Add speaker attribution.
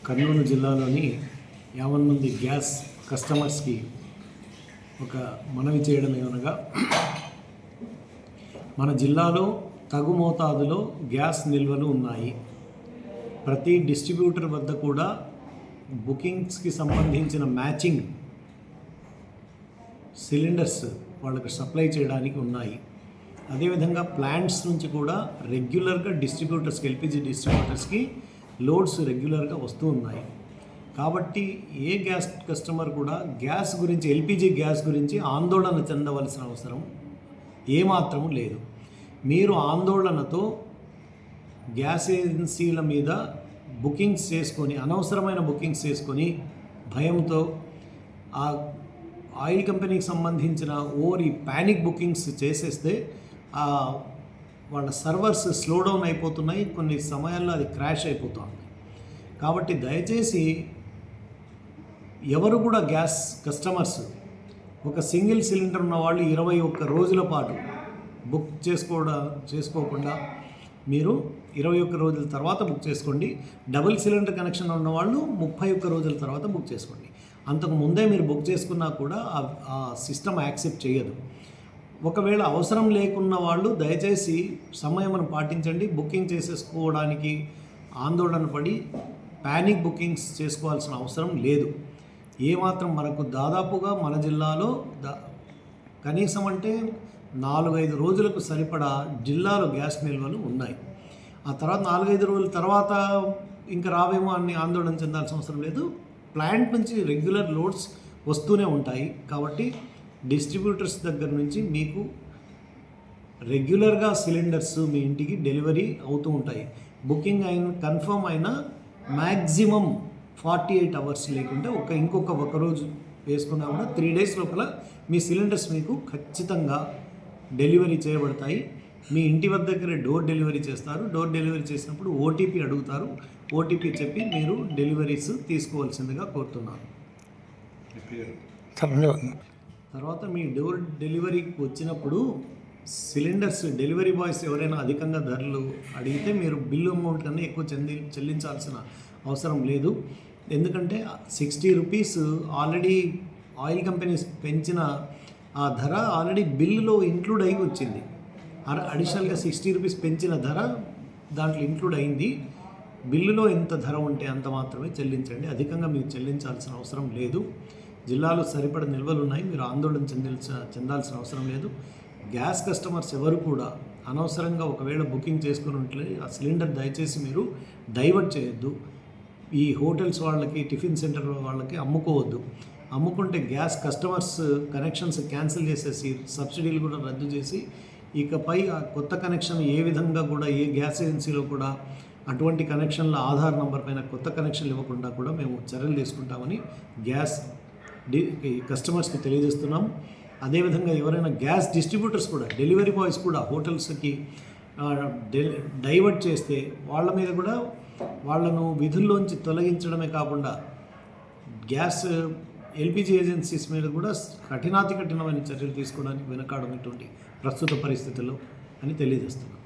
Speaker 1: కర్నూలు జిల్లాలోని 50 మంది గ్యాస్ కస్టమర్స్కి ఒక మనవి చేయడం ఏమనగా, మన జిల్లాలో తగు మోతాదులో గ్యాస్ నిల్వలు ఉన్నాయి. ప్రతి డిస్ట్రిబ్యూటర్ వద్ద కూడా బుకింగ్స్కి సంబంధించిన మ్యాచింగ్ సిలిండర్స్ వాళ్ళకి సప్లై చేయడానికి ఉన్నాయి. అదేవిధంగా ప్లాంట్స్ నుంచి కూడా రెగ్యులర్గా డిస్ట్రిబ్యూటర్స్కి, ఎల్పిజి డిస్ట్రిబ్యూటర్స్కి లోడ్స్ రెగ్యులర్గా వస్తూ ఉన్నాయి. కాబట్టి ఏ గ్యాస్ కస్టమర్ కూడా గ్యాస్ గురించి, ఎల్పిజి గ్యాస్ గురించి ఆందోళన చెందవలసిన అవసరం ఏమాత్రం లేదు. మీరు ఆందోళనతో గ్యాస్ ఏజెన్సీల మీద బుకింగ్స్ చేసుకొని, అనవసరమైన బుకింగ్స్ చేసుకొని భయంతో ఆ ఆయిల్ కంపెనీకి సంబంధించిన ఈ ప్యానిక్ బుకింగ్స్ చేసేస్తే వాళ్ళ సర్వర్స్ స్లో డౌన్ అయిపోతున్నాయి, కొన్ని సమయాల్లో అది క్రాష్ అయిపోతుంది. కాబట్టి దయచేసి ఎవరు కూడా గ్యాస్ కస్టమర్స్ ఒక సింగిల్ సిలిండర్ ఉన్న వాళ్ళు 21 రోజుల పాటు బుక్ చేసుకోకుండా మీరు 21 రోజుల తర్వాత బుక్ చేసుకోండి. డబుల్ సిలిండర్ కనెక్షన్ ఉన్న వాళ్ళు 31 రోజుల తర్వాత బుక్ చేసుకోండి. అంతకు ముందే మీరు బుక్ చేసుకున్నా కూడా ఆ సిస్టమ్ యాక్సెప్ట్ చేయదు. ఒకవేళ అవసరం లేకున్న వాళ్ళు దయచేసి సమయమును పాటించండి. బుకింగ్ చేసేసుకోవడానికి ఆందోళన పడి ప్యానిక్ బుకింగ్స్ చేసుకోవాల్సిన అవసరం లేదు. ఏమాత్రం మనకు దాదాపుగా మన జిల్లాలో కనీసం అంటే 4-5 రోజులకు సరిపడా జిల్లాలో గ్యాస్ నిల్వలు ఉన్నాయి. ఆ తర్వాత 4-5 రోజుల తర్వాత ఇంకా రావేమో అని ఆందోళన చెందాల్సిన అవసరం లేదు. ప్లాంట్ నుంచి రెగ్యులర్ లోడ్స్ వస్తూనే ఉంటాయి. కాబట్టి డిస్ట్రిబ్యూటర్స్ దగ్గర నుంచి మీకు రెగ్యులర్గా సిలిండర్స్ మీ ఇంటికి డెలివరీ అవుతూ ఉంటాయి. బుకింగ్ కన్ఫర్మ్ అయిన మ్యాక్సిమం 48 అవర్స్ లేకుంటే ఇంకొక రోజు వేసుకున్నా కూడా 3 డేస్ లోపల మీ సిలిండర్స్ మీకు ఖచ్చితంగా డెలివరీ చేయబడతాయి. మీ ఇంటి వద్ద దగ్గర డోర్ డెలివరీ చేస్తారు. డోర్ డెలివరీ చేసినప్పుడు ఓటీపీ అడుగుతారు. ఓటీపీ చెప్పి మీరు డెలివరీస్ తీసుకోవాల్సిందిగా కోరుతున్నాను. తర్వాత మీ డోర్ డెలివరీకి వచ్చినప్పుడు సిలిండర్స్ డెలివరీ బాయ్స్ ఎవరైనా అధికంగా ధరలు అడిగితే మీరు బిల్లు అమౌంట్ కన్నా ఎక్కువ చెల్లించాల్సిన అవసరం లేదు. ఎందుకంటే 60 రూపీస్ ఆల్రెడీ ఆయిల్ కంపెనీస్ పెంచిన ఆ ధర ఆల్రెడీ బిల్లులో ఇంక్లూడ్ అయి వచ్చింది. అడిషనల్గా 60 రూపీస్ పెంచిన ధర దాంట్లో ఇంక్లూడ్ అయింది. బిల్లులో ఎంత ధర ఉంటే అంత మాత్రమే చెల్లించండి. అధికంగా మీరు చెల్లించాల్సిన అవసరం లేదు. జిల్లాలో సరిపడ నిల్వలు ఉన్నాయి. మీరు ఆందోళన చెందాల్సిన అవసరం లేదు. గ్యాస్ కస్టమర్స్ ఎవరు కూడా అనవసరంగా ఒకవేళ బుకింగ్ చేసుకుని ఉంటే ఆ సిలిండర్ దయచేసి మీరు డైవర్ట్ చేయొద్దు. ఈ హోటల్స్ వాళ్ళకి, టిఫిన్ సెంటర్ వాళ్ళకి అమ్ముకోవద్దు. అమ్ముకుంటే గ్యాస్ కస్టమర్స్ కనెక్షన్స్ క్యాన్సిల్ చేసేసి సబ్సిడీలు కూడా రద్దు చేసి ఇకపై ఆ కొత్త కనెక్షన్ ఏ విధంగా కూడా ఏ గ్యాస్ ఏజెన్సీలో కూడా అటువంటి కనెక్షన్ల ఆధార్ నంబర్ పైన కొత్త కనెక్షన్లు ఇవ్వకుండా కూడా మేము చర్యలు తీసుకుంటామని గ్యాస్ కస్టమర్స్కి తెలియజేస్తున్నాం. అదేవిధంగా ఎవరైనా గ్యాస్ డిస్ట్రిబ్యూటర్స్ కూడా, డెలివరీ బాయ్స్ కూడా హోటల్స్కి డైవర్ట్ చేస్తే వాళ్ళ మీద కూడా వాళ్ళను విధుల్లోంచి తొలగించడమే కాకుండా గ్యాస్ ఎల్పిజి ఏజెన్సీస్ మీద కూడా కఠినమైన చర్యలు తీసుకోవడానికి వెనకాడనటువంటి ప్రస్తుత పరిస్థితుల్లో అని తెలియజేస్తున్నాం.